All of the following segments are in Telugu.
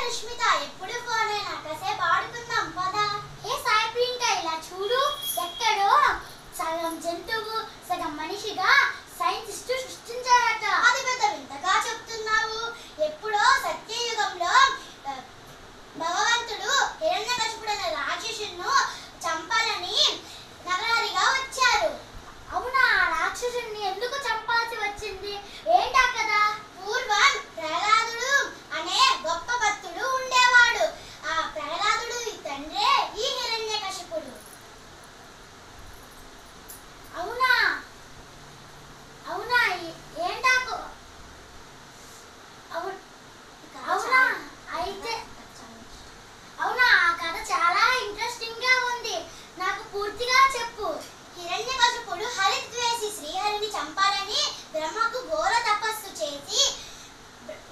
సుష్మిత ఎప్పుడు ఫోనేనా? కాసేపు ఆడుకుందాం పద. ఏ సాయి ప్రియాంక ఇలా చూడు, ఎక్కడో సగం జంతువు సగం మనిషిగా సైంటిస్టు సృష్టించారట. అది పెద్ద వింతగా చెప్తున్నావు. ఎప్పుడో సత్యయుగంలో భగవంతుడు హిరణ్యకశిపుడైన రాక్షసును చంపాలని నరహరిగా వచ్చారు. అవునా? రాక్షసుని ఎందుకు చంపాల్సి వచ్చింది? ఏంటా కదా? పూర్వం ప్రహ్లాదుడు అనే గొప్ప భక్తుడు ఉండేవాడు. ఆ ప్రహ్లాదుడు తండ్రే ఈ హిరణ్యకశిపుడు. అవునా? అవునా? ఏంటాకు? అవునా? అయితే అవునా? ఆ కథ చాలా ఇంట్రెస్టింగ్ గా ఉంది. నాకు పూర్తిగా చెప్పు. హిరణ్యకశిపుడు హరిద్వేషి శ్రీహరిని చంపాలని బ్రహ్మకు ఘోర తపస్సు చేసి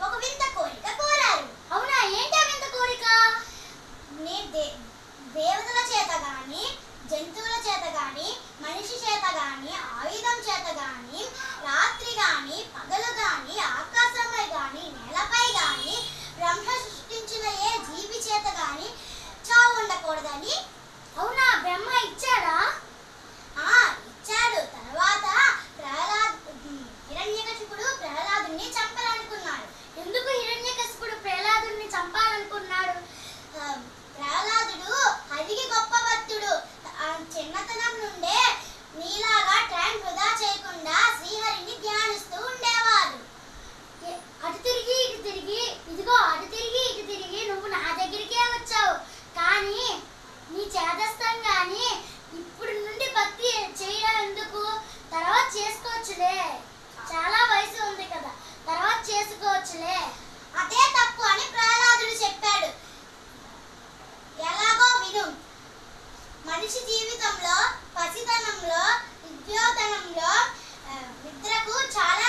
ఒక వింత కోరిక కోరారు. అవునా? ఏంటి ఆ వింత కోరిక? దేవతల చేత గాని, జంతువుల చేత గాని, మనిషి చేత గాని, ఆయుధం చేత గాని, రాత్రి గాని, పగలు గాని, ఆకాశంపై గాని, నేలపై గాని, బ్రహ్మ సృష్టించిన ఏ జీవి చేత గాని చావు ఉండకూడదని. అవునా? బ్రహ్మ ఇచ్చాడా? ఇచ్చాడు. తర్వాత హిరణ్యకశిపుడు ప్రహ్లాదుని చంపాలనుకున్నాడు. ఎందుకు హిరణ్యకశిపుడు ప్రహ్లాదుని చంపాలనుకున్నాడు? ప్రహ్లాదుడు హరికి గొప్ప భక్తుడు. చిన్నతనం నుండే నీలాగా టైం వృధా చేయకుండా శ్రీహరిని ధ్యానిస్తూ ఉండేవాడు. అటు తిరిగి ఇటు తిరిగి, ఇదిగో అటు తిరిగి ఇటు తిరిగి నువ్వు నా దగ్గరికే వచ్చావు. కానీ నీ చేదస్తం కానీ ఇప్పుడు నుండి భక్తి చేయడం ఎందుకు? తర్వాత చేసుకోవచ్చులే, చాలా వయసు ఉంది కదా, తర్వాత చేసుకోవచ్చులే. అదే తప్పు అని ప్రహ్లాదుడు చెప్పాడు. ఎలాగో విను. మనిషి జీవితంలో పసితనంలో, విద్యోతనంలో నిద్రకు చాలా